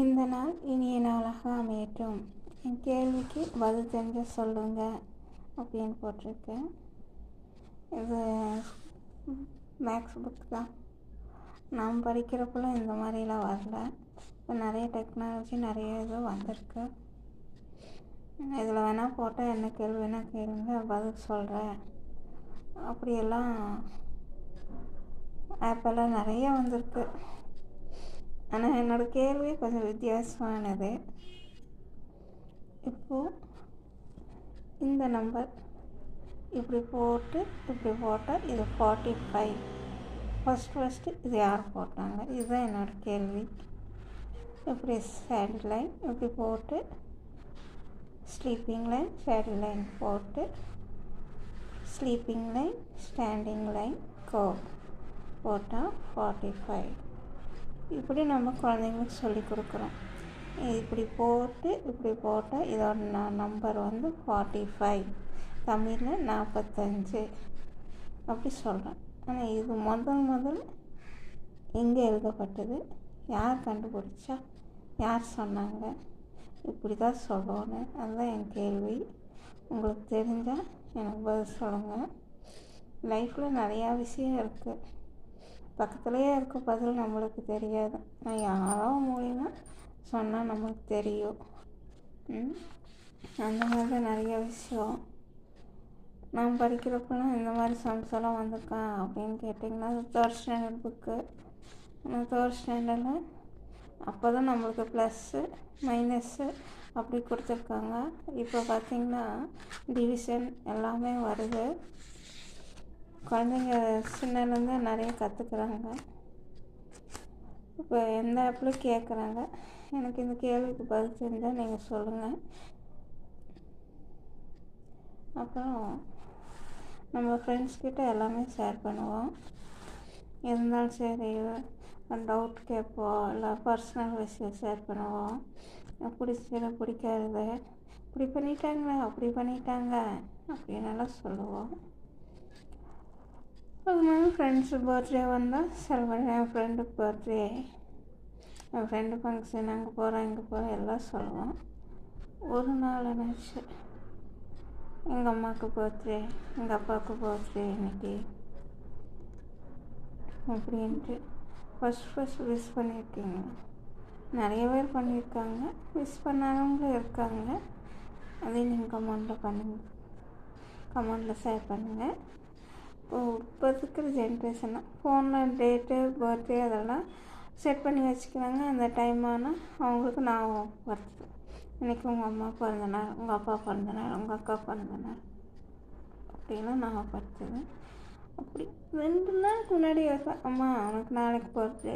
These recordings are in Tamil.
இந்த நாள் இனிய நாளாக அமையட்டும். என் கேள்விக்கு பதில் தெரிஞ்ச சொல்லுங்க அப்படின்னு போட்டிருக்கேன். இது மேக்ஸ் புக் தான். நாம் படிக்கிறப்பெல்லாம் இந்த மாதிரிலாம் வரல. இப்போ நிறைய டெக்னாலஜி நிறைய இது வந்திருக்கு. இதில் வேணால் போட்டால் என்ன கேள்வி வேணால் கேளுங்க, பதில் சொல்கிறேன். அப்படியெல்லாம் ஆப்பெல்லாம் நிறைய வந்திருக்கு. ஆனால் என்னோடய கேள்வி கொஞ்சம் வித்தியாசமானது. இப்போது இந்த நம்பர் இப்படி போட்டால் இது 45. ஃபஸ்ட்டு இது யார் போட்டாங்க? இதுதான் என்னோடய கேள்வி. இப்படி ஷேடட் லைன் இப்படி போட்டு ஸ்லீப்பிங் லைன், ஷேடட் லைன் போட்டு sleeping line, standing line, curve போட்டால் 45. இப்படி நம்ம குழந்தைங்களுக்கு சொல்லி கொடுக்குறோம். இப்படி போட்டால் இதோட நம்பர் 45, தமிழில் 45 அப்படி சொல்கிறேன். ஆனால் இது முதல் எங்கே எழுதப்பட்டது? யார் கண்டுபிடிச்சா? யார் சொன்னாங்க? இப்படி தான் சொல்லணும். அதுதான் என் கேள்வி. உங்களுக்கு தெரிஞ்சால் எனக்கு பதில் சொல்லுங்கள். லைஃப்பில் நிறையா விஷயம் இருக்குது. பக்கத்துலேயே இருக்க பதில் நம்மளுக்கு தெரியாது. நான் யாரோ மூலிமா சொன்னால் நம்மளுக்கு தெரியும். அந்த மாதிரி தான் நிறைய விஷயம். நான் படிக்கிறப்பெல்லாம் இந்த மாதிரி சம்ஸ் எல்லாம் வந்திருக்கா அப்படின்னு கேட்டிங்கன்னா, அது 3rd ஸ்டாண்டர்ட் புக்கு. ஆனால் 3rd ஸ்டாண்டர்டில் அப்போ தான் நம்மளுக்கு ப்ளஸ்ஸு மைனஸ்ஸு அப்படி கொடுத்துருக்காங்க. இப்போ பார்த்திங்கன்னா டிவிஷன் எல்லாமே வருது. குழந்தைங்க சின்னலேருந்து நிறைய கற்றுக்குறாங்க. இப்போ எந்த ஆப்பில் கேட்குறாங்க. எனக்கு இந்த கேள்விக்கு பதில் தெரிஞ்சால் நீங்கள் சொல்லுங்கள். அப்புறம் நம்ம ஃப்ரெண்ட்ஸ்கிட்ட எல்லாமே ஷேர் பண்ணுவோம். இருந்தாலும் சரி, டவுட் கேட்போம், இல்லை பர்சனல் விஷயம் ஷேர் பண்ணுவோம். பிடிச்சது பிடிக்காதது, இப்படி பண்ணிட்டாங்க அப்படி பண்ணிட்டாங்க அப்படின்னெல்லாம் சொல்லுவோம். அது மாதிரி ஃப்ரெண்ட்ஸு பர்த்டே வந்தால் என் ஃப்ரெண்டுக்கு பர்த்டே, என் ஃப்ரெண்டு ஃபங்க்ஷன், அங்கே போகிறேன் இங்கே போகிறேன் எல்லாம் சொல்லுவோம். ஒரு நாள் என்னாச்சு, எங்கள் அம்மாவுக்கு பர்த்டே, எங்கள் அப்பாவுக்கு பர்த்டே இன்னைக்கு அப்படின்ட்டு ஃபஸ்ட் விஷ் பண்ணியிருக்கீங்க. நிறைய பேர் பண்ணியிருக்காங்க. விஷ் பண்ணாதவங்களும் இருக்காங்க. அதையும் நீங்கள் கமெண்டில் ஷேர் பண்ணுங்கள். இப்போ இருக்கிற ஜென்ரேஷனாக ஃபோனில் டேட்டு, பர்த்டே அதெல்லாம் செட் பண்ணி வச்சுக்கிறாங்க. அந்த டைம் ஆனால் அவங்களுக்கு ஞாபகம் வருது. இன்றைக்கி உங்கள் அம்மா பிறந்தநாள், உங்கள் அப்பா பிறந்தநாள், உங்கள் அக்கா பிறந்தநாள் அப்படின்லாம் ஞாபகப்படுத்துது. அப்படி 2 நாளுக்கு முன்னாடி வைப்பேன், அம்மா உனக்கு நாளைக்கு பர்த்டே,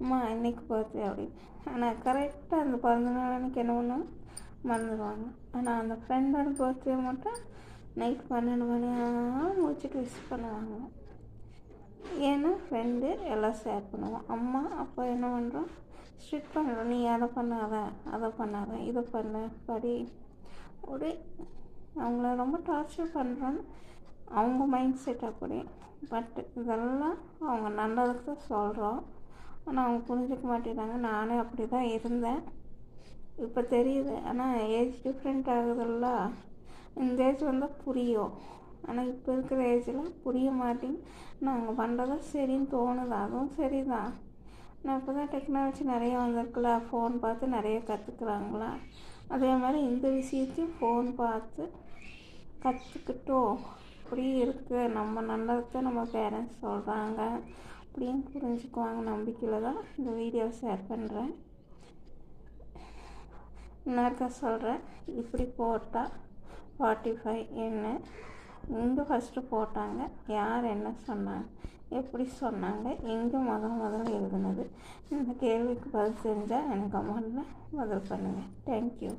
அம்மா இன்னைக்கு பர்த்டே அப்படின்னு. ஆனால் கரெக்டாக அந்த பிறந்தநாள் அன்றைக்கி என்ன ஒன்று மறந்துடுவாங்க. ஆனால் அந்த ஃப்ரெண்டோட பர்த்டே மட்டும் நைட் 12 மணி ஆனாலும் முடிச்சுட்டு விஷ் பண்ணுவாங்க. ஏன்னா ஃப்ரெண்டு எல்லாம் ஷேர் பண்ணுவோம். அம்மா அப்பா என்ன பண்ணுறோம், ஸ்ட்ரிக்ட் பண்ணுறோம். நீ அதை பண்ணாத இதை பண்ண படி, ஒரு அவங்கள ரொம்ப டார்ச்சர் பண்ணுறோன்னு அவங்க மைண்ட் செட் அப்படி. பட் இதெல்லாம் அவங்க நல்லதுக்கு தான் சொல்கிறோம். ஆனால் அவங்க புரிஞ்சிக்க மாட்டேங்கிறாங்க. நானே அப்படி தான் இருந்தேன், இப்போ தெரியுது. ஆனால் ஏஜ் டிஃப்ரெண்ட் ஆகுதுல்ல. இந்த ஏஜ் வந்தால் புரியும். ஆனால் இப்போ இருக்கிற ஏஜில் புரிய மாட்டேங்க. நாங்கள் பண்ணுறதும் சரின்னு தோணுது, அதுவும் சரி தான். நான் இப்போ தான் டெக்னாலஜி நிறைய வந்திருக்குல்ல, ஃபோன் பார்த்து நிறைய கற்றுக்குறாங்களா. அதே மாதிரி இந்த விஷயத்தையும் ஃபோன் பார்த்து கற்றுக்கிட்டோம். இப்படி இருக்குது, நம்ம நல்லதுக்கு நம்ம பேரண்ட்ஸ் சொல்கிறாங்க அப்படின்னு புரிஞ்சுக்குவாங்க நம்பிக்கையில் தான் இந்த வீடியோவை ஷேர் பண்ணுறேன். இன்னொருக்கா சொல்கிறேன், இப்படி போட்டால் 45 என்ன இங்கே ஃபஸ்ட்டு போட்டாங்க, யார் என்ன சொன்னாங்க, எப்படி சொன்னாங்க, எங்கே முதல்ல எழுதுனது? இந்த கேள்விக்கு பதில் தெரிஞ்சால் எனக்கு கமெண்டில் பதில் பண்ணுங்கள். தேங்க்யூ.